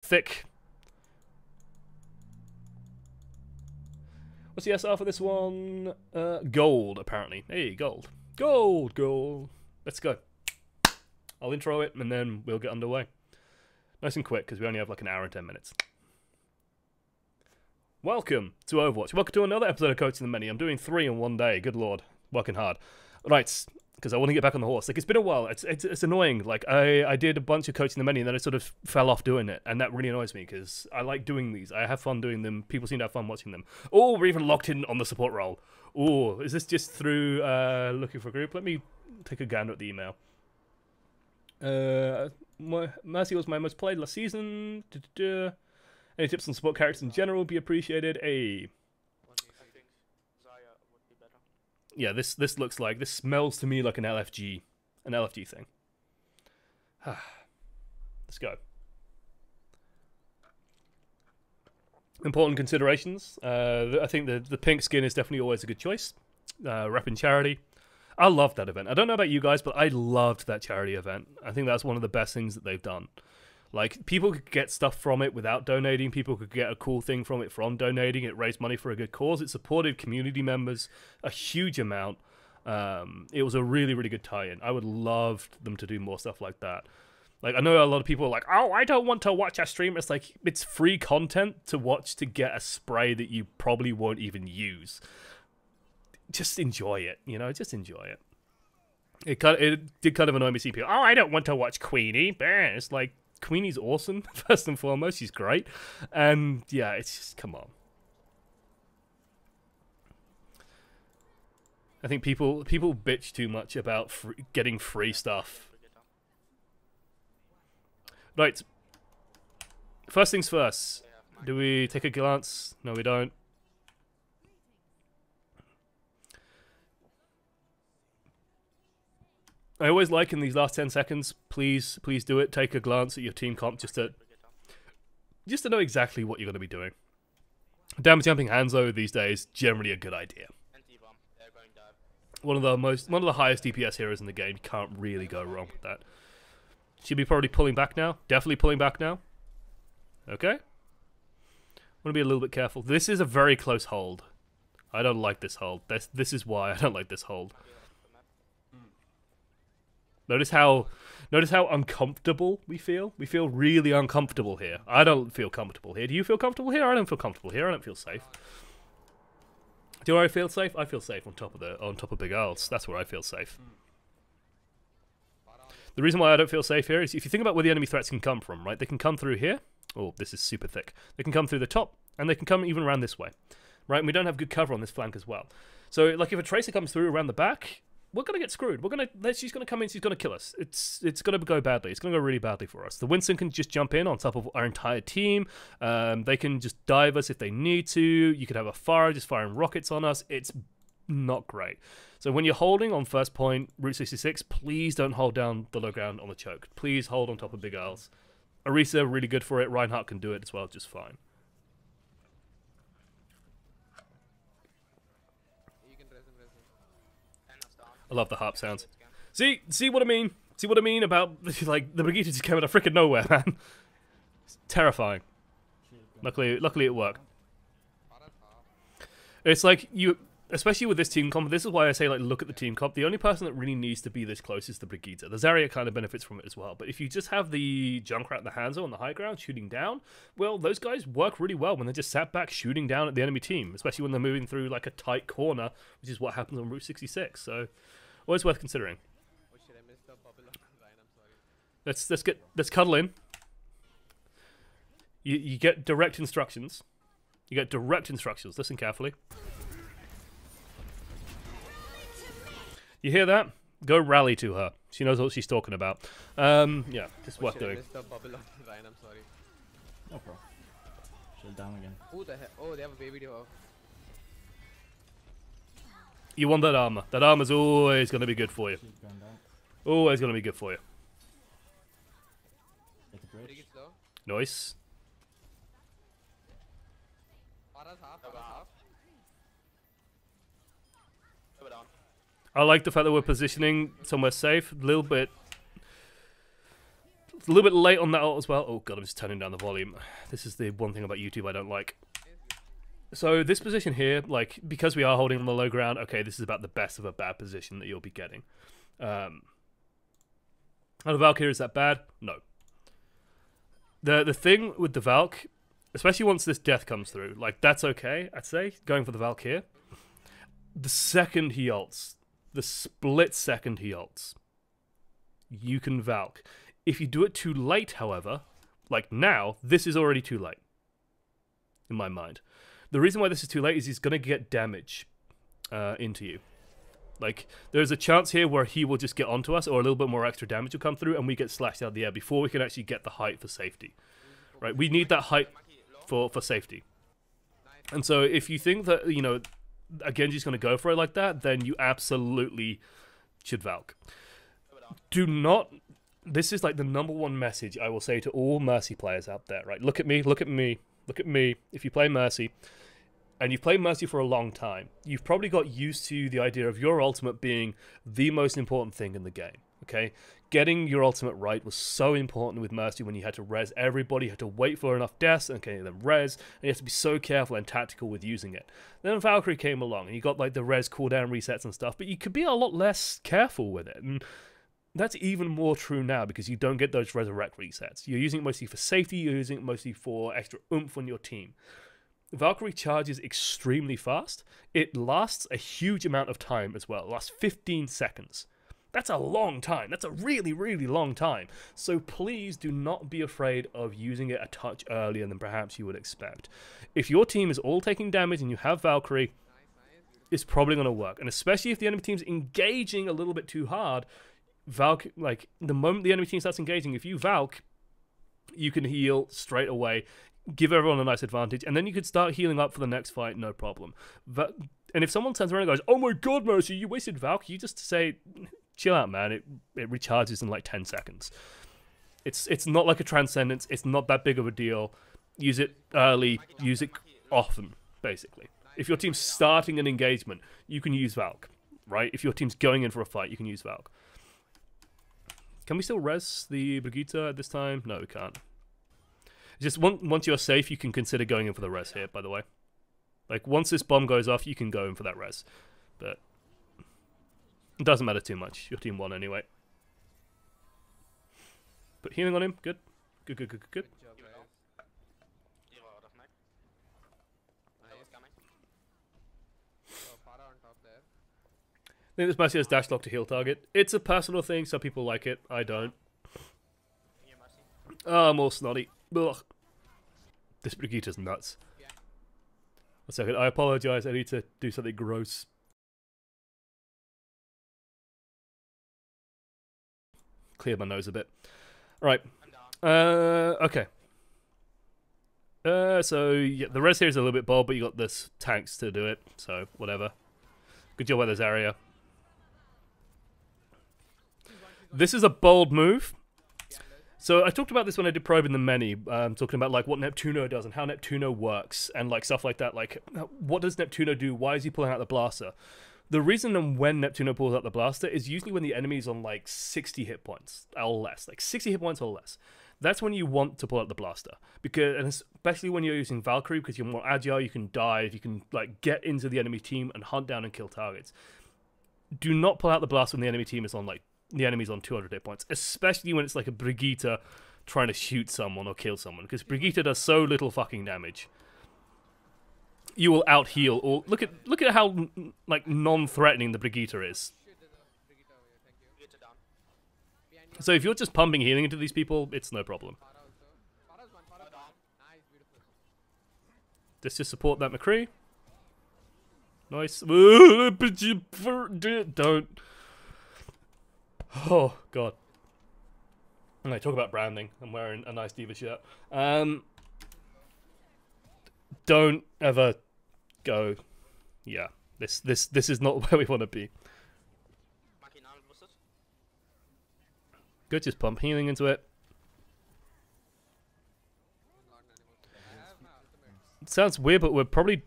thick. What's the SR for this one? Gold, apparently. Hey, gold. Gold, gold. Let's go. I'll intro it, and then we'll get underway. Nice and quick, because we only have like an hour and 10 minutes. Welcome to Overwatch. Welcome to another episode of Coaching the Many. I'm doing 3 in one day. Good lord. Working hard. Right, because I want to get back on the horse. Like, it's been a while. It's annoying. Like, I did a bunch of Coaching the Many, and then I sort of fell off doing it. And that really annoys me, because I like doing these. I have fun doing them. People seem to have fun watching them. Oh, we're even locked in on the support role. Oh, is this just through looking for a group? Let me take a gander at the email. Mercy was my most played last season. Any tips on support characters in general would be appreciated. Yeah, this looks like, this smells to me like an LFG thing. Let's go. Important considerations. I think the pink skin is definitely always a good choice. Repping charity. I loved that event. I don't know about you guys, but I loved that charity event. I think that's one of the best things that they've done. Like, people could get stuff from it without donating. People could get a cool thing from it from donating. It raised money for a good cause. It supported community members a huge amount. It was a really, really good tie-in. I would love them to do more stuff like that. Like, I know a lot of people are like, oh, I don't want to watch a stream. It's like, it's free content to watch to get a spray that you probably won't even use. Just enjoy it, you know? Just enjoy it. It did kind of annoy me to see people, oh, I don't want to watch Queenie. It's like, Queenie's awesome, first and foremost. She's great. And, yeah, it's just, come on. I think people bitch too much about getting free stuff. Right. First things first. Do we take a glance? No, we don't. I always like in these last 10 seconds, please do it. Take a glance at your team comp just to know exactly what you're going to be doing. Damage jumping Hanzo these days, generally a good idea. One of the highest DPS heroes in the game. Can't really go wrong with that. Should be probably pulling back now. Definitely pulling back now. Okay. Want to be a little bit careful. This is a very close hold. I don't like this hold. This is why I don't like this hold. Notice how uncomfortable we feel. We feel really uncomfortable here. I don't feel comfortable here. Do you feel comfortable here? I don't feel comfortable here. I don't feel safe. Do I feel safe? I feel safe on top of Big Isles. That's where I feel safe. The reason why I don't feel safe here is if you think about where the enemy threats can come from, right? They can come through here. Oh, this is super thick. They can come through the top, and they can come even around this way, right? And we don't have good cover on this flank as well. So, like, if a Tracer comes through around the back, we're gonna get screwed. She's gonna come in. She's gonna kill us. It's gonna go badly. It's gonna go really badly for us. The Winston can just jump in on top of our entire team. They can just dive us if they need to. You could have a Pharah just firing rockets on us. It's not great. So when you're holding on first point, Route 66, please don't hold down the low ground on the choke. Please hold on top of Big Isles. Orisa really good for it. Reinhardt can do it as well, just fine. I love the harp sounds. See what I mean? See what I mean about, like, the Brigitte just came out of freaking nowhere, man. It's terrifying. Luckily it worked. It's like, especially with this team comp, this is why I say, like, look at the team comp. The only person that really needs to be this close is the Brigitte. The Zarya kind of benefits from it as well. But if you just have the Junkrat and the Hanzo on the high ground shooting down, well, those guys work really well when they're just sat back shooting down at the enemy team, especially when they're moving through, like, a tight corner, which is what happens on Route 66. So, always worth considering. Let's cuddle in. You get direct instructions. You get direct instructions. Listen carefully. You hear that? Go rally to her. She knows what she's talking about. Yeah, just worth doing. No problem. She'll down again. Who the heck? Oh, they have a baby to her. You want that armor. That armor's always going to be good for you. Always going to be good for you. Nice. I like the fact that we're positioning somewhere safe. A little bit It's a little bit late on that ult as well. Oh god, I'm just turning down the volume. This is the one thing about YouTube I don't like. So this position here, like, because we are holding on the low ground, okay, this is about the best of a bad position that you'll be getting. Out of Valkyr, is that bad? No. The thing with the Valk, especially once this death comes through, like, that's okay, I'd say, going for the Valkyr. The second he ults, the split second he ults, you can Valk. If you do it too late, however, like now, this is already too late, in my mind. The reason why this is too late is he's going to get damage into you. Like, there's a chance here where he will just get onto us, or a little bit more extra damage will come through, and we get slashed out of the air before we can actually get the height for safety. Right? We need that height for safety. And so if you think that, you know, Genji's going to go for it like that, then you absolutely should Valk. Do not... This is like the #1 message I will say to all Mercy players out there, right? Look at me, look at me, look at me. If you play Mercy, and you've played Mercy for a long time, you've probably got used to the idea of your ultimate being the most important thing in the game, okay? Getting your ultimate right was so important with Mercy when you had to res everybody, you had to wait for enough deaths, okay, then res, and you have to be so careful and tactical with using it. Then Valkyrie came along, and you got like the res cooldown resets and stuff, but you could be a lot less careful with it, and that's even more true now because you don't get those resurrect resets. You're using it mostly for safety, you're using it mostly for extra oomph on your team. Valkyrie charges extremely fast. It lasts a huge amount of time as well. It lasts 15 seconds. That's a long time. That's a really, really long time. So please do not be afraid of using it a touch earlier than perhaps you would expect. If your team is all taking damage and you have Valkyrie, it's probably going to work. And especially if the enemy team's engaging a little bit too hard, like, the moment the enemy team starts engaging, if you Valk, you can heal straight away, give everyone a nice advantage, and then you could start healing up for the next fight, no problem. And if someone turns around and goes, "Oh my god, Mercy, you wasted Valk," you just say, chill out, man, it recharges in like 10 seconds. It's not like a Transcendence, it's not that big of a deal. Use it early, use it often, basically. If your team's starting an engagement, you can use Valk, right? If your team's going in for a fight, you can use Valk. Can we still res the Brigitte at this time? No, we can't. Just once you're safe, you can consider going in for the res here, by the way. Like, once this bomb goes off, you can go in for that res. But it doesn't matter too much. Your team won anyway. Put healing on him. Good. Good, good, good, good, good. I think this Mercy has dash lock to heal target. It's a personal thing. Some people like it. I don't. Oh, I'm all snotty. Ugh. This Brigitte's nuts. One second. I apologize. I need to do something gross. Clear my nose a bit. Alright. Okay. So, yeah, the res here is a little bit bold, but you got this tanks to do it. So, whatever. Good job with this area. This is a bold move. So I talked about this when I did Probing the Many, talking about like what Neptuno does and how Neptuno works and like stuff like that. Like, what does Neptuno do? Why is he pulling out the blaster? The reason when Neptuno pulls out the blaster is usually when the enemy's on like 60 hit points or less, like 60 hit points or less. That's when you want to pull out the blaster, because, and especially when you're using Valkyrie, because you're more agile, you can dive, you can like get into the enemy team and hunt down and kill targets. Do not pull out the blaster when the enemy team is on like the enemy's on 200 hit points, especially when it's like a Brigitte trying to shoot someone or kill someone, because Brigitte does so little fucking damage. You will out heal, or look at how like non-threatening the Brigitte is. So if you're just pumping healing into these people, it's no problem. Let's just support that McCree. Nice. Don't. Oh, God. And I talk about branding. I'm wearing a nice Diva shirt. Don't ever go. Yeah. This is not where we want to be. Good, just pump healing into it. It sounds weird, but we're probably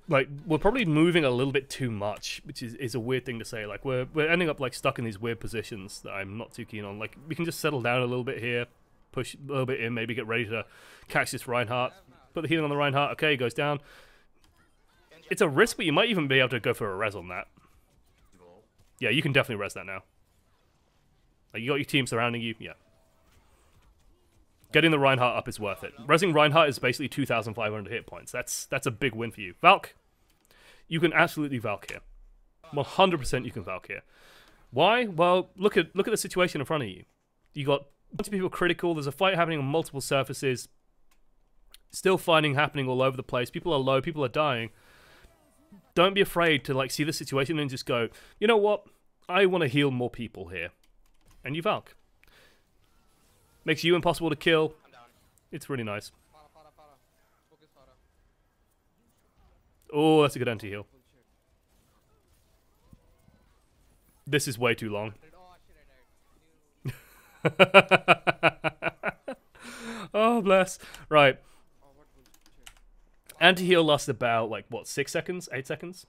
moving a little bit too much, which is a weird thing to say. Like we're ending up like stuck in these weird positions that I'm not too keen on. Like we can just settle down a little bit here. push a little bit in, maybe get ready to catch this Reinhardt. Put the healing on the Reinhardt. Okay, he goes down. It's a risk, but you might even be able to go for a res on that. Yeah, you can definitely res that now. Like, you got your team surrounding you. Yeah. Getting the Reinhardt up is worth it. Resing Reinhardt is basically 2,500 hit points. That's a big win for you. Valk, you can absolutely Valk here. 100% you can Valk here. Why? Well, look at the situation in front of you. You got a bunch of people critical. There's a fight happening on multiple surfaces. Still fighting happening all over the place. People are low. People are dying. Don't be afraid to like see the situation and just go, you know what? I want to heal more people here. And you Valk. Makes you impossible to kill. It's really nice. Oh, that's a good anti-heal. This is way too long. Oh, bless. Right. Anti-heal lasts about, like, what, 6 seconds? 8 seconds?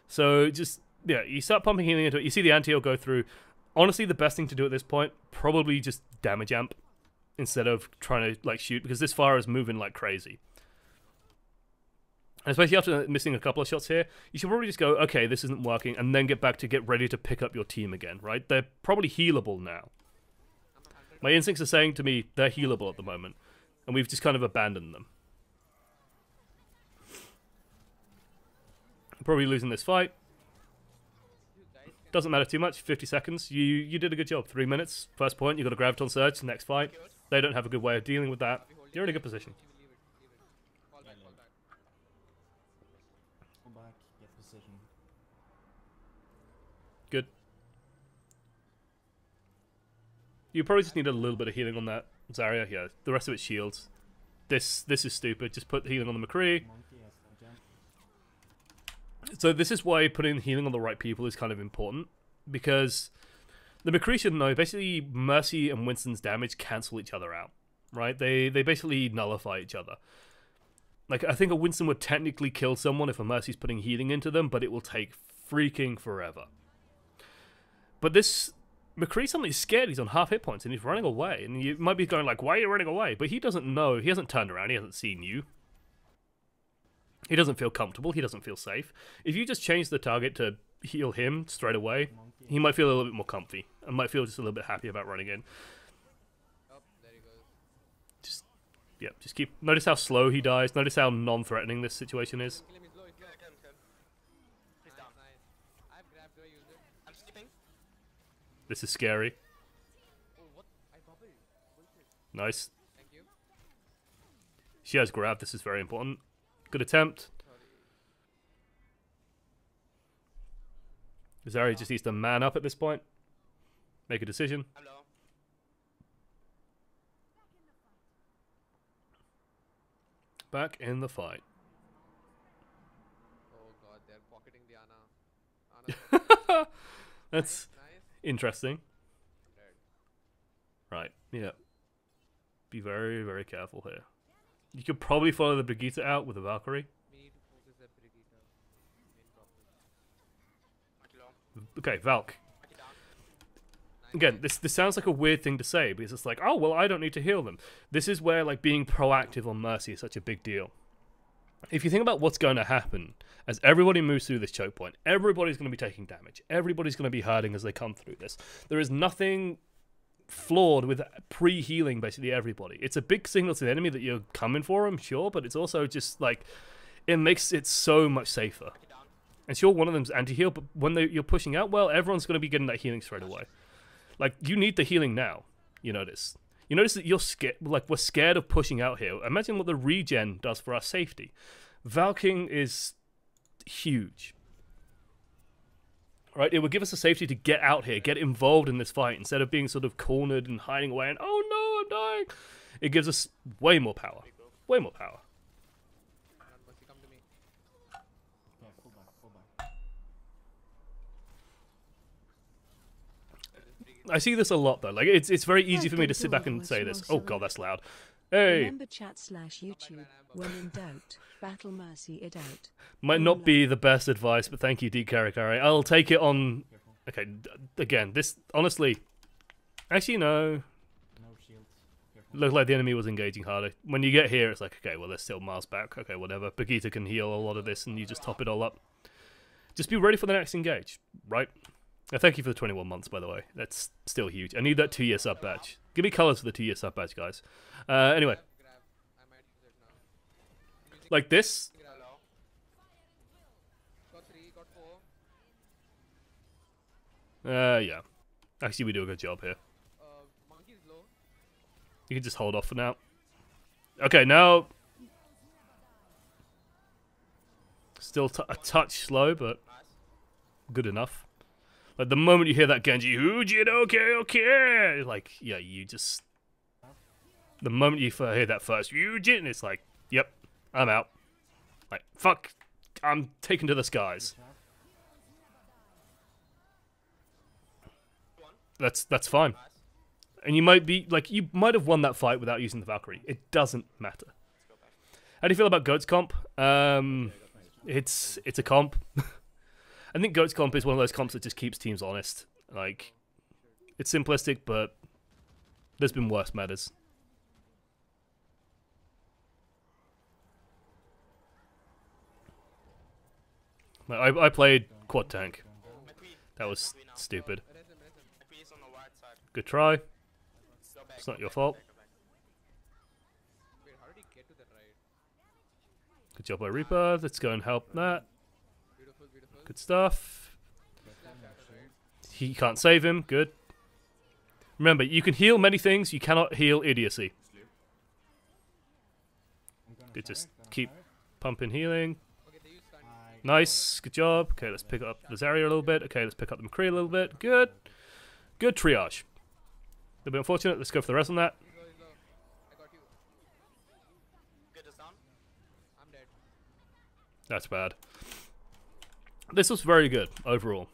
So, just, yeah, you start pumping healing into it. You see the anti-heal go through. Honestly, the best thing to do at this point, probably just damage amp instead of trying to, like, shoot, because this fire is moving like crazy. And especially after missing a couple of shots here, you should probably just go, okay, this isn't working, and then get ready to pick up your team again, right? They're probably healable now. My instincts are saying to me, they're healable at the moment. And we've just kind of abandoned them. Probably losing this fight. Doesn't matter too much. 50 seconds. You did a good job. 3 minutes. First point. You got a Graviton Surge. Next fight. They don't have a good way of dealing with that. You're in a good position. Good. You probably just need a little bit of healing on that Zarya. Yeah. The rest of it's shields. This is stupid. Just put healing on the McCree. So this is why putting healing on the right people is kind of important, because the McCree should know basically Mercy and Winston's damage cancel each other out, right? They basically nullify each other. Like, I think a Winston would technically kill someone if a Mercy's putting healing into them, but it will take freaking forever. But this McCree suddenly is scared. He's on half hit points and he's running away, and you might be going like, why are you running away? But he doesn't know. He hasn't turned around. He hasn't seen you. He doesn't feel comfortable. He doesn't feel safe. If you just change the target to heal him straight away, he might feel a little bit more comfy and might feel just a little bit happy about running in. Oh, there he goes. Just keep. Notice how slow he dies. Notice how non-threatening this situation is. This is scary. Nice. She has grab. This is very important. Good attempt. Zarya just needs to man up at this point. Make a decision. Back in the fight. Oh god, they're pocketing the Ana. That's Nice. interesting. Right, yeah. Be very, very careful here. You could probably follow the Brigitte out with a Valkyrie. We need to focus the Brigitte. Okay, Valk. Again, this sounds like a weird thing to say, because it's like, oh, well, I don't need to heal them. This is where, like, being proactive on Mercy is such a big deal. If you think about what's going to happen as everybody moves through this choke point, everybody's going to be taking damage. Everybody's going to be hurting as they come through this. There is nothing flawed with pre-healing basically everybody. It's a big signal to the enemy that you're coming for them, sure, but it's also just like, it makes it so much safer. And sure, one of them's anti-heal, but when you're pushing out, well, everyone's going to be getting that healing straight away. Like, you need the healing now, you notice. You notice that you're scared, like, we're scared of pushing out here. Imagine what the regen does for our safety. Valking is huge. Right, it would give us the safety to get out here, get involved in this fight, instead of being sort of cornered and hiding away and, oh no, I'm dying. It gives us way more power. Way more power. Come to me. I see this a lot though. Like, it's very easy for me to sit back and say this. Oh god, that's loud. Hey. Remember chat/YouTube. When in doubt, battle Mercy it out. Might not be the best advice, but thank you, D. Carrick. All right, I'll take it on. Okay, again, this honestly, Actually, no. No shields. Careful. Looked like the enemy was engaging harder. When you get here, it's like, okay, well, they're still miles back. Okay, whatever. Bagheeta can heal a lot of this, and you just top it all up. Just be ready for the next engage, right? Thank you for the 21 months, by the way. That's still huge. I need that 2-year sub badge. Give me colors for the 2-year sub badge, guys. Anyway. Like this. Yeah. Actually, we do a good job here. You can just hold off for now. Okay, now... Still a touch slow, but good enough. Like, the moment you hear that Genji, Hujin, okay, like, yeah, you just... The moment you hear that first Hujin, it's like, yep, I'm out. Like, fuck, I'm taken to the skies. That's fine. And you might be, like, you might have won that fight without using the Valkyrie. It doesn't matter. How do you feel about Goat's comp? It's a comp. I think Goat's comp is one of those comps that just keeps teams honest. Like, it's simplistic, but there's been worse metas. I played quad tank. That was stupid. Good try. It's not your fault. Good job by Reaper. Let's go and help that. Good stuff. He can't save him. Good. Remember, you can heal many things. You cannot heal idiocy. Good, just keep pumping healing. Nice. Good job. Okay, let's pick up the Zarya a little bit. Okay, let's pick up the McCree a little bit. Good. Good triage. A little bit unfortunate. Let's go for the rest on that. That's bad. This was very good overall.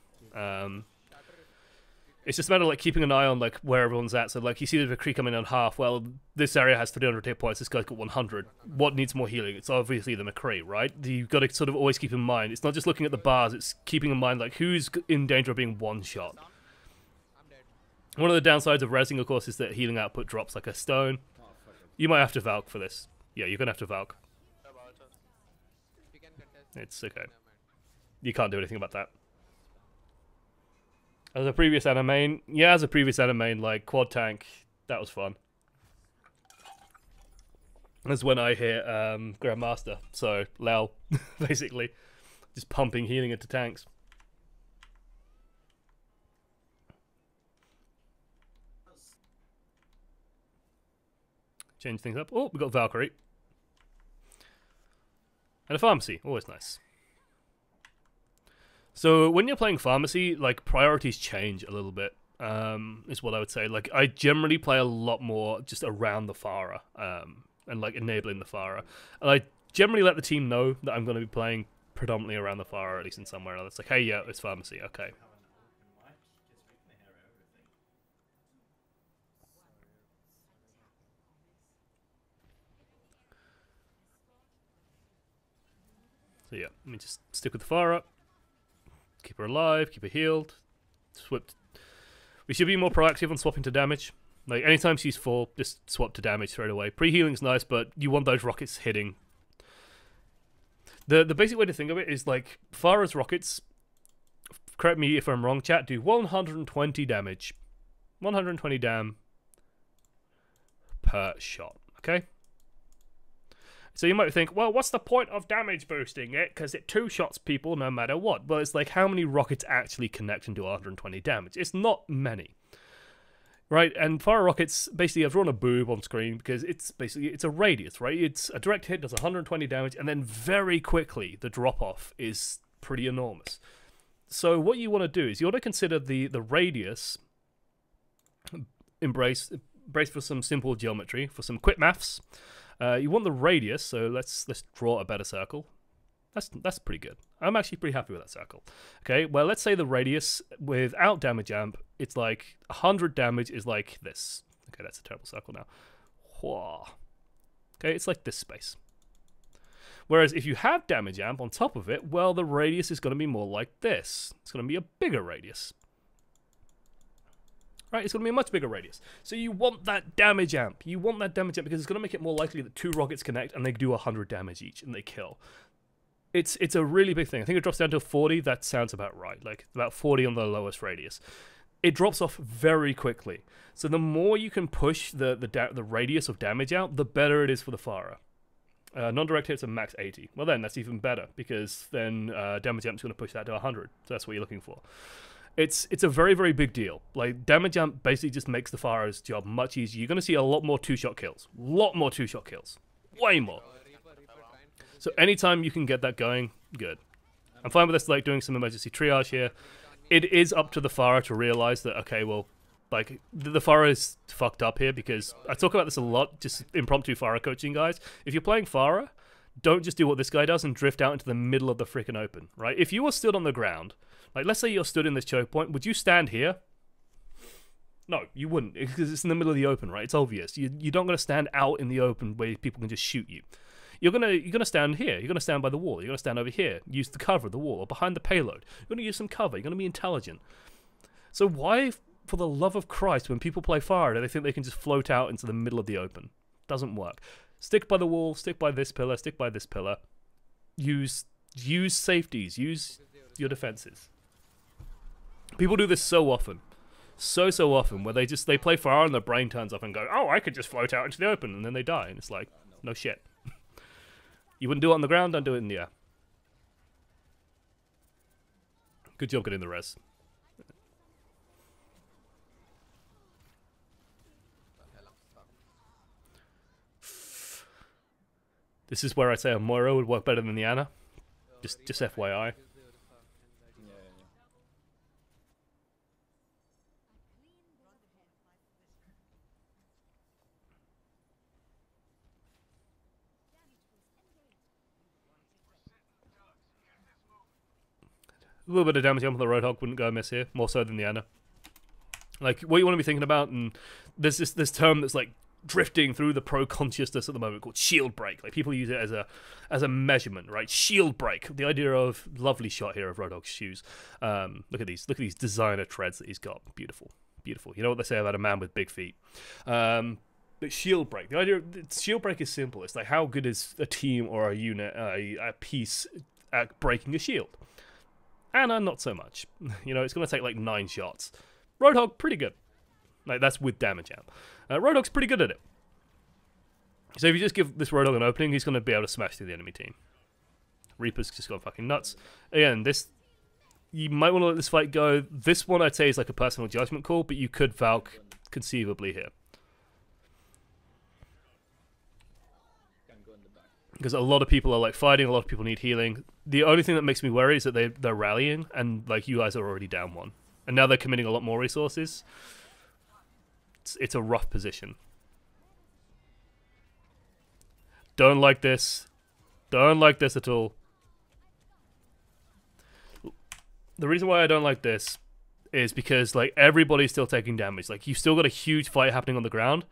It's just a matter of like keeping an eye on like where everyone's at. So like you see the McCree coming on half. Well, this area has 300 hit points. This guy's got 100. What needs more healing? It's obviously the McCree, right? You've got to sort of always keep in mind. It's not just looking at the bars. It's keeping in mind like who's in danger of being one shot. One of the downsides of resing, of course, is that healing output drops like a stone. You might have to Valk for this. Yeah, you're gonna have to Valk. It's okay. You can't do anything about that. As a previous anime, yeah, as a previous anime, like quad tank, that was fun. That's when I hit Grandmaster, so Lel, basically, just pumping healing into tanks. Change things up. Oh, we got Valkyrie. And a pharmacy, always nice. So when you're playing pharmacy, like priorities change a little bit, is what I would say. Like I generally play a lot more just around the Pharah, and like enabling the Pharah. And I generally let the team know that I'm going to be playing predominantly around the Pharah, at least in somewhere. And it's like, hey, yeah, it's pharmacy, okay. So yeah, let me just stick with the Pharah. Keep her alive, keep her healed. Swap. We should be more proactive on swapping to damage. Like, anytime she's full, just swap to damage straight away. Pre-healing's nice, but you want those rockets hitting. The basic way to think of it is, like, Pharah's rockets, correct me if I'm wrong, chat, do 120 damage. 120 dam per shot, okay? So you might think, well, what's the point of damage boosting it? Because it two-shots people no matter what. Well, it's like, how many rockets actually connect into 120 damage? It's not many. Right? And Pharah rockets, basically, I've drawn a boob on screen because it's basically, it's a radius, right? It's a direct hit, does 120 damage, and then very quickly, the drop-off is pretty enormous. So what you want to do is you want to consider the radius, embrace for some simple geometry, for some quick maths. You want the radius, so let's draw a better circle. That's pretty good. I'm actually pretty happy with that circle. Okay, well, let's say the radius without damage amp, it's like 100 damage is like this. Okay, that's a terrible circle now. Whoa. Okay, it's like this space. Whereas if you have damage amp on top of it, well, the radius is going to be more like this. It's going to be a bigger radius. right? It's going to be a much bigger radius. So you want that damage amp. You want that damage amp because it's going to make it more likely that 2 rockets connect and they do 100 damage each and they kill. It's a really big thing. I think it drops down to 40. That sounds about right. Like about 40 on the lowest radius. It drops off very quickly. So the more you can push the radius of damage out, the better it is for the Farah. Non-direct hits are max 80. Well then, that's even better, because then damage amp's going to push that to 100. So that's what you're looking for. It's a very, very big deal. Like, damage amp basically just makes the Farah's job much easier. You're going to see a lot more 2-shot kills. Lot more 2-shot kills. Way more. So anytime you can get that going, good. I'm fine with this, like, doing some emergency triage here. It is up to the Farah to realize that, okay, well, like, the Farah is fucked up here, because I talk about this a lot, just impromptu Farah coaching, guys. If you're playing Farah, don't just do what this guy does and drift out into the middle of the freaking open, right? If you were stood on the ground, like, let's say you're stood in this choke point, would you stand here? No, you wouldn't, because it's in the middle of the open, right? It's obvious. You're not going to stand out in the open where people can just shoot you. You're gonna stand here. You're gonna stand by the wall. You're gonna stand over here. Use the cover of the wall or behind the payload. You're gonna use some cover. You're gonna be intelligent. So why, for the love of Christ, when people play Fire, do they think they can just float out into the middle of the open? Doesn't work. Stick by the wall. Stick by this pillar. Stick by this pillar. Use safeties. Use your defenses. People do this so often. So often, where they play Fire and their brain turns off and go, oh, I could just float out into the open, and then they die. And it's like, no shit. You wouldn't do it on the ground, don't do it in the air. Good job getting the res. This is where I'd say a Moira would work better than the Ana. Just FYI. A little bit of damage on the Roadhog wouldn't go amiss here, more so than the Ana. Like, what you want to be thinking about, and there's this term that's like drifting through the pro consciousness at the moment called shield break. Like, people use it as a measurement, right? Shield break. The idea of lovely shot here of Roadhog's shoes. Look at these designer treads that he's got. Beautiful, beautiful. You know what they say about a man with big feet. But shield break. The idea of shield break is simple. It's like, how good is a team or a unit, a piece at breaking a shield? Ana, not so much. You know, it's going to take like 9 shots. Roadhog, pretty good. Like, that's with damage amp. Roadhog's pretty good at it. So if you just give this Roadhog an opening, he's going to be able to smash through the enemy team. Reaper's just gone fucking nuts. Again, you might want to let this fight go. This one, I'd say, is like a personal judgment call, but you could Valk conceivably here. Because a lot of people are like fighting, a lot of people need healing. The only thing that makes me worry is that they're rallying, and like, you guys are already down 1. And now they're committing a lot more resources. It's a rough position. Don't like this. Don't like this at all. The reason why I don't like this is because, like, everybody's still taking damage. Like, you've still got a huge fight happening on the ground.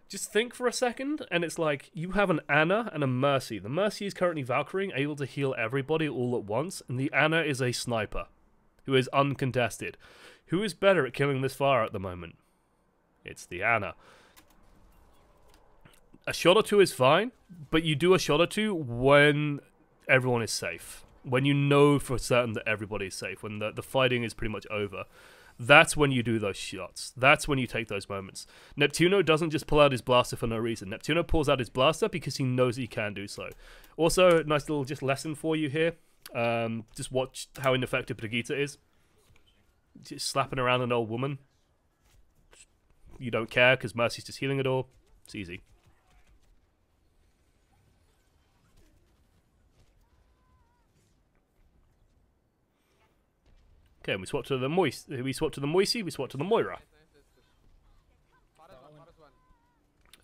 Just think for a second, and it's like, you have an Ana and a Mercy. The Mercy is currently Valkyrie, able to heal everybody all at once, and the Ana is a sniper, who is uncontested. Who is better at killing this fire at the moment? It's the Ana. A shot or 2 is fine, but you do a shot or 2 when everyone is safe. When you know for certain that everybody is safe, when the fighting is pretty much over. That's when you do those shots. That's when you take those moments. Neptuno doesn't just pull out his blaster for no reason. Neptuno pulls out his blaster because he knows he can do so. Also, nice little just lesson for you here. Just watch how ineffective Brigitte is. Just slapping around an old woman. You don't care because Mercy's just healing it all. It's easy. Okay, we swap to the Moisey, we swap to the Moira.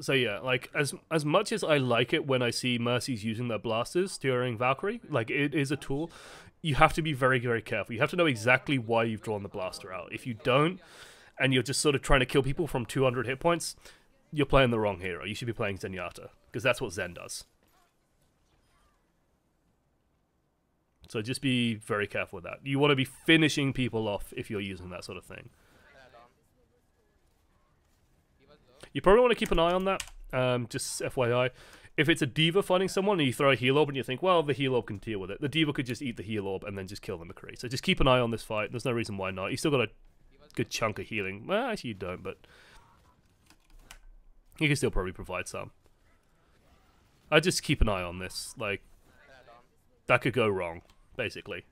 So yeah, like, as much as I like it when I see Mercies using their blasters during Valkyrie, like, it is a tool, you have to be very, very careful. You have to know exactly why you've drawn the blaster out. If you don't, and you're just sort of trying to kill people from 200 hit points, you're playing the wrong hero. You should be playing Zenyatta, because that's what Zen does. So just be very careful with that. You want to be finishing people off if you're using that sort of thing. You probably want to keep an eye on that. Just FYI. If it's a D.Va fighting someone and you throw a heal orb and you think, well, the heal orb can deal with it, the D.Va could just eat the heal orb and then just kill the McCree. So just keep an eye on this fight. There's no reason why not. You still got a good chunk of healing. Well, actually you don't, but you can still probably provide some. I just keep an eye on this. Like, that could go wrong, basically.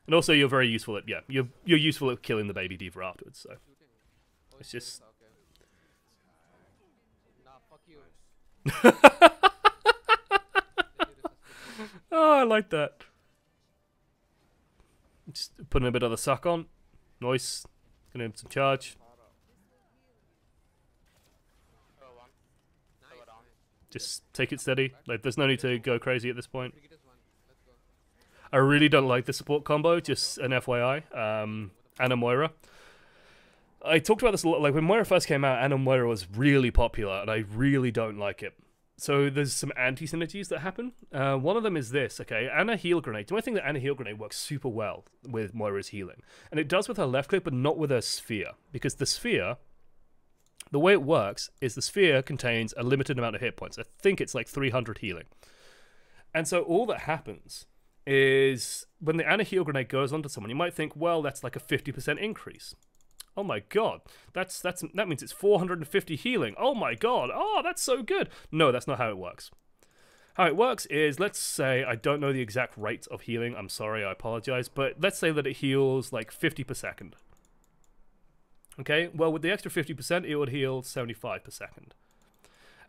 And also, you're very useful at you're useful at killing the baby D.Va afterwards. So it's just. Oh, I like that. Just putting a bit of the suck on. Nice. Gonna have some charge. Just take it steady. Like, there's no need to go crazy at this point. I really don't like the support combo, just an FYI. Anna Moira. I talked about this a lot. Like, when Moira first came out, Anna Moira was really popular, and I really don't like it. So there's some anti-synergies that happen. One of them is this, okay? Anna Heal Grenade. Do I think that Anna Heal Grenade works super well with Moira's healing? And it does with her left click, but not with her sphere. Because the sphere, the way it works is the sphere contains a limited amount of hit points. I think it's like 300 healing. And so all that happens is when the Anna Heal Grenade goes onto someone, you might think, well, that's like a 50% increase. Oh my god, that means it's 450 healing. Oh my god, oh, that's so good. No, that's not how it works. How it works is, let's say, I don't know the exact rate of healing, I'm sorry, I apologize, but let's say that it heals like 50 per second. Okay, well, with the extra 50%, it would heal 75 per second.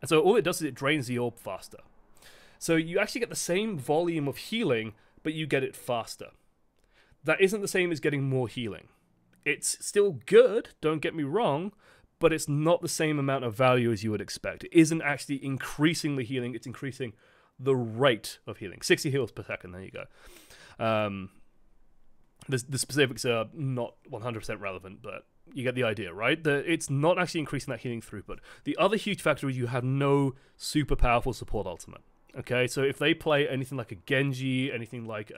And so all it does is it drains the orb faster. So you actually get the same volume of healing, but you get it faster. That isn't the same as getting more healing. It's still good, don't get me wrong, but it's not the same amount of value as you would expect. It isn't actually increasing the healing, it's increasing the rate of healing. 60 heals per second, there you go. The specifics are not 100% relevant, but you get the idea, right? It's not actually increasing that healing throughput. The other huge factor is you have no super powerful support ultimate. Okay, so if they play anything like a Genji, anything like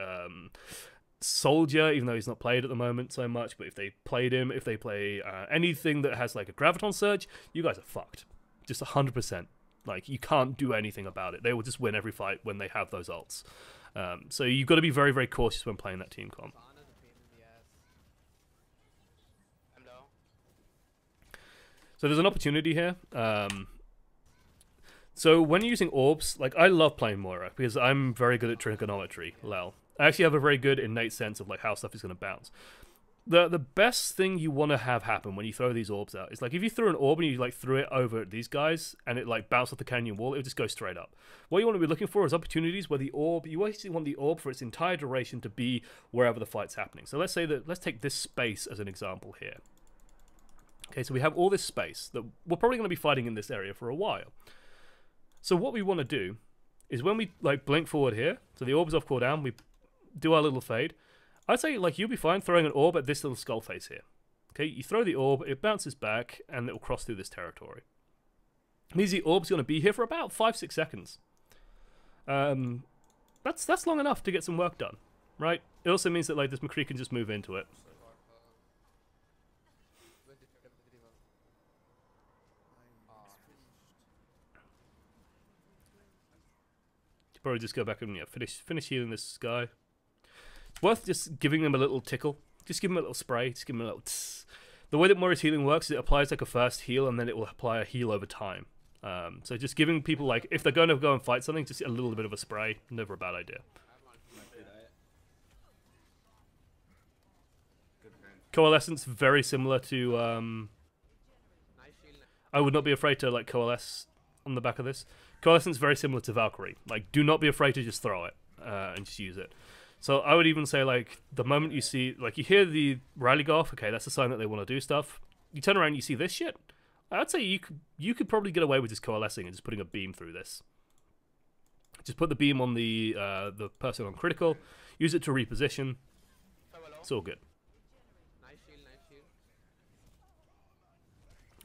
Soldier, even though he's not played at the moment so much, but if they played him, if they play anything that has like a Graviton Surge, you guys are fucked. Just 100%. Like, you can't do anything about it. They will just win every fight when they have those ults. So you've got to be very, very cautious when playing that team comp. So there's an opportunity here. So when you're using orbs, like, I love playing Moira because I'm very good at trigonometry, lol. I actually have a very good innate sense of like how stuff is going to bounce. The best thing you want to have happen when you throw these orbs out is like if you threw an orb and you like threw it over at these guys and it like bounced off the canyon wall, it would just go straight up. What you want to be looking for is opportunities where the orb, you actually want the orb for its entire duration to be wherever the fight's happening. So let's say that, let's take this space as an example here. Okay, so we have all this space that we're probably going to be fighting in this area for a while. So what we want to do is when we like blink forward here, so the orb's off cooldown, we do our little fade. I'd say like you'll be fine throwing an orb at this little skull face here. Okay, you throw the orb, it bounces back, and it will cross through this territory. It means the orb's going to be here for about 5-6 seconds. That's long enough to get some work done, right? It also means that like this McCree can just move into it. Probably just go back and finish healing this guy. It's worth just giving him a little tickle. Just give him a little spray. Just give him a little tss. The way that Moira's healing works is it applies like a first heal and then it will apply a heal over time. So just giving people like, if they're going to go and fight something, just a little bit of a spray. Never a bad idea. Coalescence, very similar to... I would not be afraid to like coalesce on the back of this. Coalescence is very similar to Valkyrie. Like, do not be afraid to just throw it and just use it. So I would even say, like, the moment you see, like, you hear the rally go off, okay, that's a sign that they want to do stuff. You turn around and you see this shit. I'd say you could probably get away with just coalescing and just putting a beam through this. Just put the beam on the person on critical, use it to reposition. It's all good.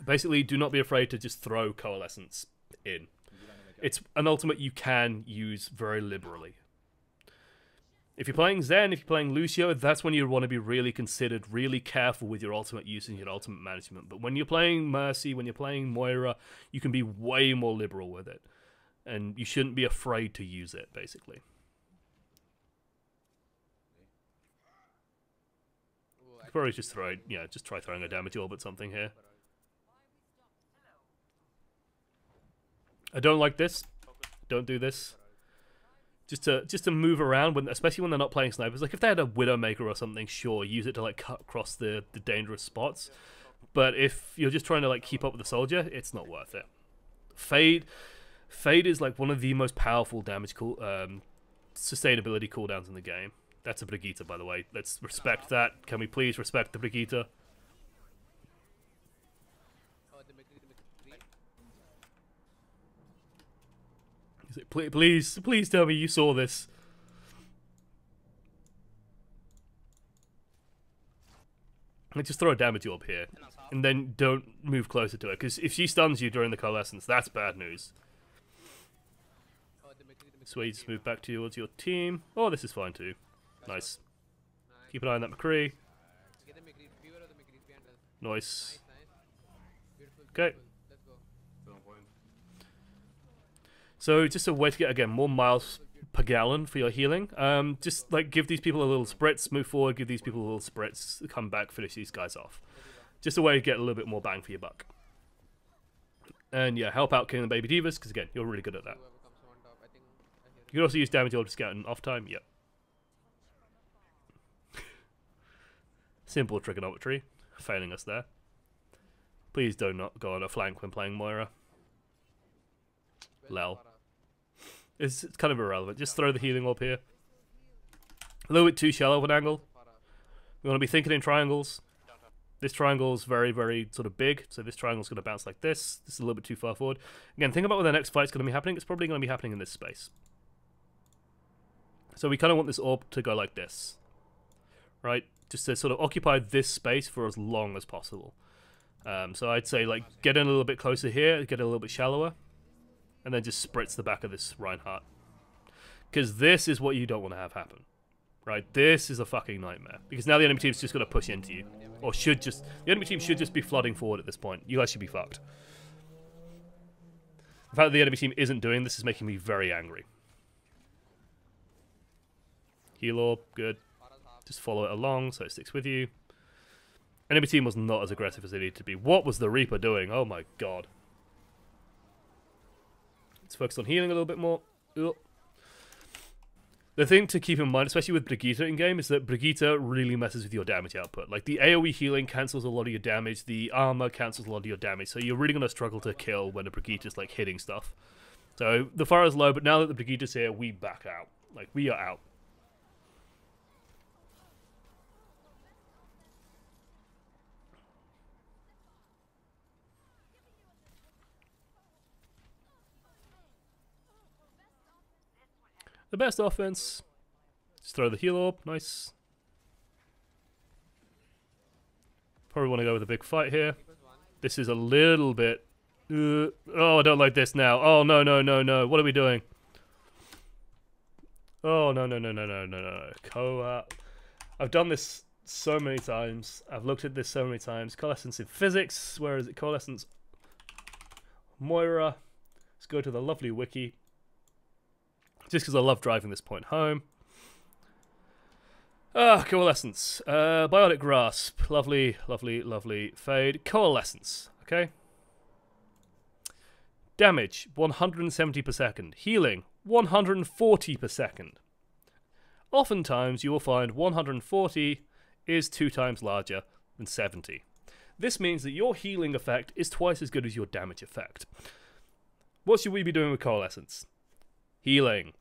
Basically, do not be afraid to just throw Coalescence in. It's an ultimate you can use very liberally. If you're playing Zen, if you're playing Lucio, that's when you want to be really considered, really careful with your ultimate use and your ultimate management. But when you're playing Mercy, when you're playing Moira, you can be way more liberal with it. And you shouldn't be afraid to use it, basically. You could probably just throw, yeah, just try throwing a damage orb at something here. I don't like this. Don't do this. Just to move around, especially when they're not playing snipers. Like if they had a Widowmaker or something, sure, use it to like cut across the dangerous spots. But if you're just trying to like keep up with the soldier, it's not worth it. Fade is like one of the most powerful damage sustainability cooldowns in the game. That's a Brigitte, by the way. Let's respect that. Can we please respect the Brigitte? Please tell me you saw this. And just throw a damage orb here. And then don't move closer to her. Because if she stuns you during the Coalescence, that's bad news. So you just move back towards your team. Oh, this is fine too. Nice. Keep an eye on that McCree. Nice. Okay. So just a way to get, again, more miles per gallon for your healing. Just like give these people a little spritz, move forward, give these people a little spritz, come back, finish these guys off. Just a way to get a little bit more bang for your buck. And yeah, help out killing the baby divas, because again, you're really good at that. You can also use damage orb to scout in off time, yep. Simple trigonometry, failing us there. Please do not go on a flank when playing Moira. Lel. It's kind of irrelevant. Just throw the healing orb here. A little bit too shallow of an angle. We want to be thinking in triangles. This triangle is very, very sort of big, so this triangle is going to bounce like this. This is a little bit too far forward. Again, think about where the next fight's going to be happening. It's probably going to be happening in this space. So we kind of want this orb to go like this. Right? Just to sort of occupy this space for as long as possible. So I'd say, like, get in a little bit closer here, get a little bit shallower. And then just spritz the back of this Reinhardt. Because this is what you don't want to have happen. Right? This is a fucking nightmare. Because now the enemy team's just going to push into you. Or should just... The enemy team should just be flooding forward at this point. You guys should be fucked. The fact that the enemy team isn't doing this is making me very angry. Heal orb, good. Just follow it along so it sticks with you. Enemy team was not as aggressive as they needed to be. What was the Reaper doing? Oh my god. Let's focus on healing a little bit more. Ugh. The thing to keep in mind, especially with Brigitte in-game, is that Brigitte really messes with your damage output. Like, the AoE healing cancels a lot of your damage, the armor cancels a lot of your damage, so you're really going to struggle to kill when the Brigitte is, like, hitting stuff. So, the fire is low, but now that the Brigitte is here, we back out. Like, we are out. The best offense. Just throw the heal orb. Nice. Probably want to go with a big fight here. This is a little bit... oh, I don't like this now. Oh, no, no, no, no. What are we doing? Oh, no, no, no, no, no, no, no. I've done this so many times. I've looked at this so many times. Coalescence in physics. Where is it? Coalescence. Moira. Let's go to the lovely wiki. Just because I love driving this point home. Coalescence. Biotic Grasp. Lovely, lovely, lovely fade. Coalescence. Okay. Damage, 170 per second. Healing, 140 per second. Oftentimes, you will find 140 is 2 times larger than 70. This means that your healing effect is twice as good as your damage effect. What should we be doing with Coalescence? Healing.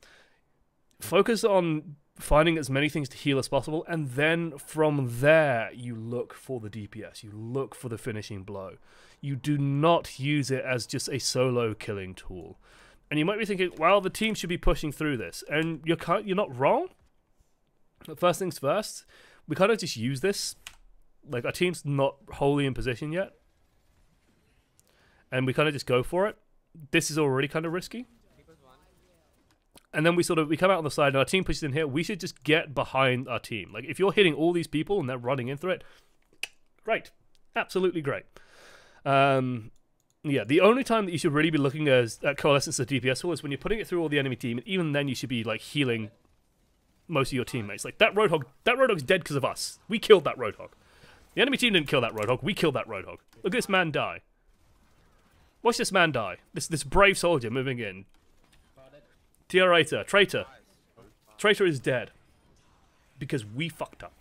Focus on finding as many things to heal as possible, and then from there you look for the DPS. You look for the finishing blow. You do not use it as just a solo killing tool. And you might be thinking, well, the team should be pushing through this, and you're not wrong. But first things first, we kind of just use this. Like, our team's not wholly in position yet, and we kind of just go for it. This is already kind of risky. and then we come out on the side and our team pushes in here, we should just get behind our team. Like, if you're hitting all these people and they're running in through it, great. Absolutely great. Yeah, the only time that you should really be looking at Coalescence as a DPS tool is when you're putting it through all the enemy team, and even then you should be, like, healing most of your teammates. Like, that Roadhog's dead because of us. We killed that Roadhog. The enemy team didn't kill that Roadhog, we killed that Roadhog. Look at this man die. Watch this man die. This brave soldier moving in. Traitor. Traitor is dead. Because we fucked up.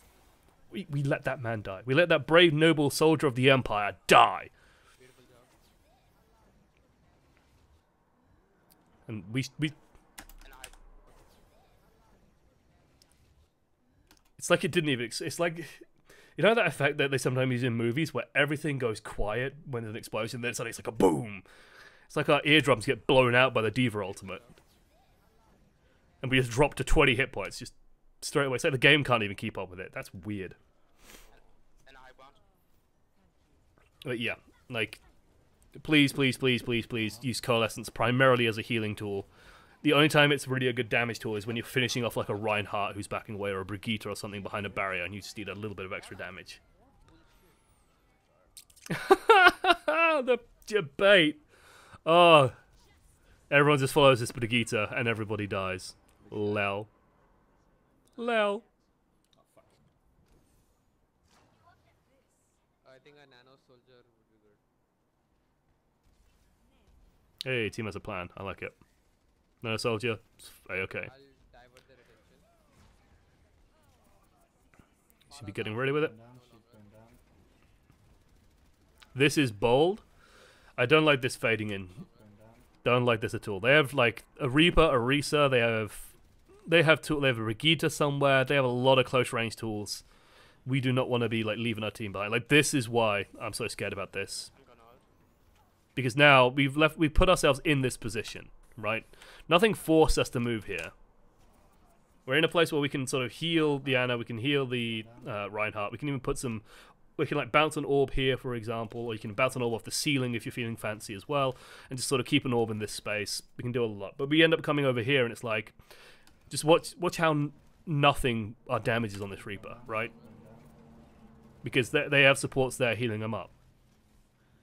We let that man die. We let that brave, noble soldier of the Empire die. And we it's like it didn't even... It's like... You know that effect that they sometimes use in movies where everything goes quiet when there's an explosion, then suddenly it's like a boom. It's like our eardrums get blown out by the Diva ultimate. And we just drop to 20 hit points, just straight away. It's like the game can't even keep up with it. That's weird. But yeah, like, please use Coalescence primarily as a healing tool. The only time it's really a good damage tool is when you're finishing off like a Reinhardt who's backing away, or a Brigitte or something behind a barrier, and you just need a little bit of extra damage. The debate. Oh, everyone just follows this Brigitte and everybody dies. Lel. I think a nano soldier would be good. Hey, team has a plan. I like it. No soldier. Okay. I'll divert their attention. Should be getting ready with it. This is bold. I don't like this fading in. Don't like this at all. They have like a Reaper, a Risa. They have a Regita somewhere. They have a lot of close range tools. We do not want to be like leaving our team behind. Like, this is why I'm so scared about this. Because now we've put ourselves in this position, right? Nothing forced us to move here. We're in a place where we can sort of heal the Ana, we can heal the Reinhardt, we can even put some... We can like bounce an orb here, for example, or you can bounce an orb off the ceiling if you're feeling fancy as well, and just sort of keep an orb in this space. We can do a lot. But we end up coming over here and it's like... Just watch how nothing our damage is on this Reaper, right? Because they have supports there healing him up.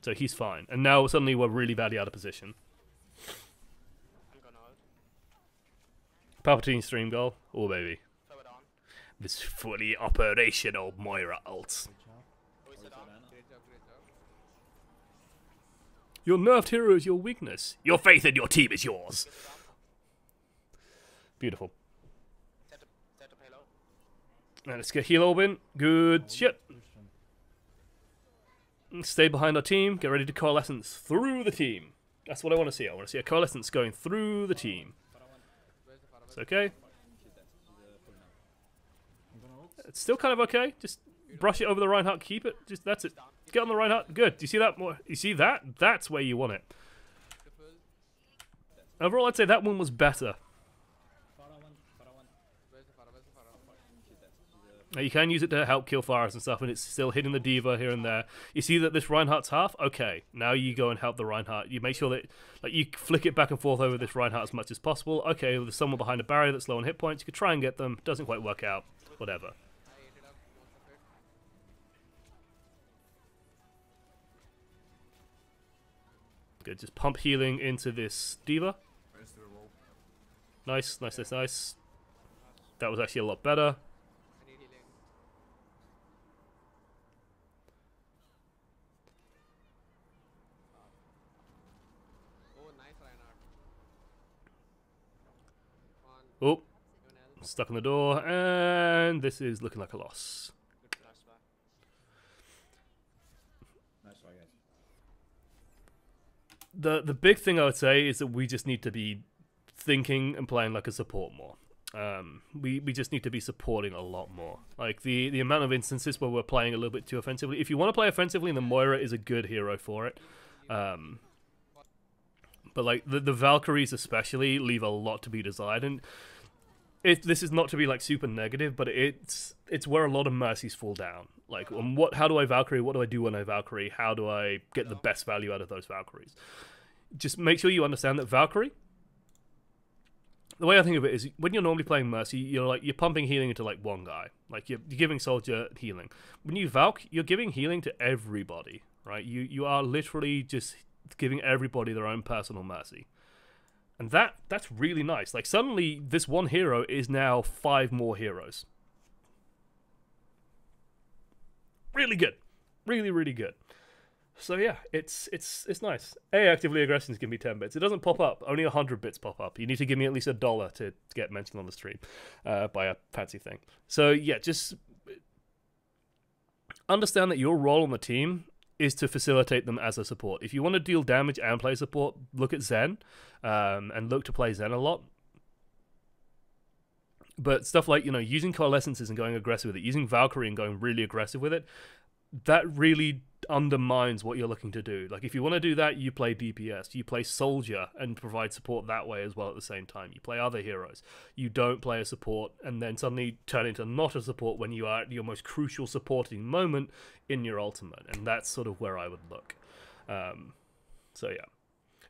So he's fine. And now suddenly we're really badly out of position. Palpatine stream goal. Oh, baby. This fully operational Moira ult. Your nerfed hero is your weakness. Your faith in your team is yours. Beautiful. Now let's get heal orb in. Good shit. Stay behind our team. Get ready to coalescence through the team. That's what I want to see. I want to see a coalescence going through the team. It's okay. It's still kind of okay. Just brush it over the Reinhardt. Keep it. Just that's it. Get on the Reinhardt. Good. Do you see that more? You see that? That's where you want it. Overall, I'd say that one was better. You can use it to help kill fires and stuff, and it's still hitting the Diva here and there. You see that this Reinhardt's half? Okay, now you go and help the Reinhardt. You make sure that like you flick it back and forth over this Reinhardt as much as possible. Okay, well, there's someone behind a barrier that's low on hit points. You could try and get them. Doesn't quite work out. Whatever. Good, just pump healing into this Diva. Nice. That was actually a lot better. Oh, stuck in the door, and this is looking like a loss. The big thing I would say is that we just need to be thinking and playing like a support more. We just need to be supporting a lot more. Like the amount of instances where we're playing a little bit too offensively. If you want to play offensively, then Moira is a good hero for it. But like the Valkyries especially leave a lot to be desired, and this is not to be like super negative, but it's where a lot of mercies fall down. Like, how do I Valkyrie? What do I do when I Valkyrie? How do I get the best value out of those Valkyries? Just make sure you understand that Valkyrie the way I think of it is when you're normally playing Mercy, you're pumping healing into like one guy, like you're giving Soldier healing. When you Valk, you're giving healing to everybody, right? You are literally just giving everybody their own personal Mercy, and that's really nice. Like suddenly, this one hero is now 5 more heroes. Really good, really good. So yeah, it's nice. Actively aggressing is going to be 10 bits. It doesn't pop up. Only 100 bits pop up. You need to give me at least $1 to get mentioned on the stream by a fancy thing. So yeah, just understand that your role on the team is to facilitate them as a support. If you want to deal damage and play support, look at Zen and look to play Zen a lot. But stuff like, using Coalescences and going aggressive with it, using Valkyrie and going really aggressive with it, that really undermines what you're looking to do. Like, if you want to do that, you play DPS. You play Soldier and provide support that way as well at the same time. You play other heroes. You don't play a support and then suddenly turn into not a support when you are at your most crucial supporting moment in your ultimate. And that's sort of where I would look. So, yeah.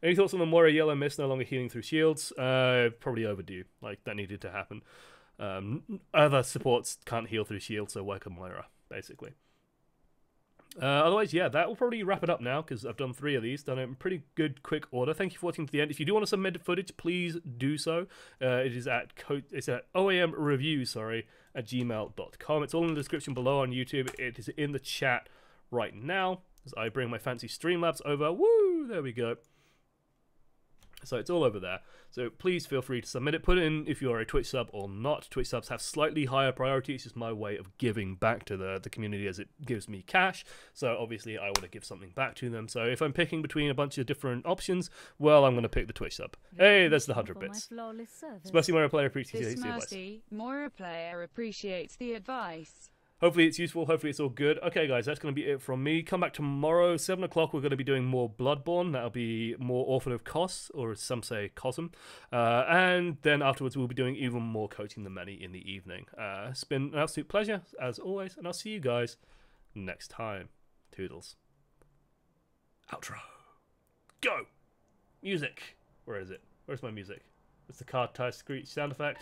Any thoughts on the Moira Yellow Mist no longer healing through shields? Probably overdue. Like, that needed to happen. Other supports can't heal through shields, so work on Moira, basically. Otherwise, yeah, that will probably wrap it up now, because I've done 3 of these, done it in pretty good, quick order. Thank you for watching to the end. If you do want to submit footage, please do so. It's at OAMreviews, at gmail.com. It's all in the description below on YouTube. It is in the chat right now, as I bring my fancy Streamlabs over. Woo! There we go. So it's all over there. So please feel free to submit it. Put in if you're a Twitch sub or not. Twitch subs have slightly higher priority. It's just my way of giving back to the community as it gives me cash. So obviously I want to give something back to them. So if I'm picking between a bunch of different options, well, I'm going to pick the Twitch sub. Hey, there's the 100 bits. Mercy Moira player appreciates the advice. Moira player appreciates the advice. Hopefully it's useful. Hopefully it's all good. Okay, guys, that's going to be it from me. Come back tomorrow, 7 o'clock. We're going to be doing more Bloodborne. That'll be more Orphan of Kos, or as some say, Cosm. And then afterwards, we'll be doing even more Coaching the Many in the evening. It's been an absolute pleasure, as always, and I'll see you guys next time. Toodles. Outro. Go! Music. Where is it? Where's my music? It's the card tie screech sound effect.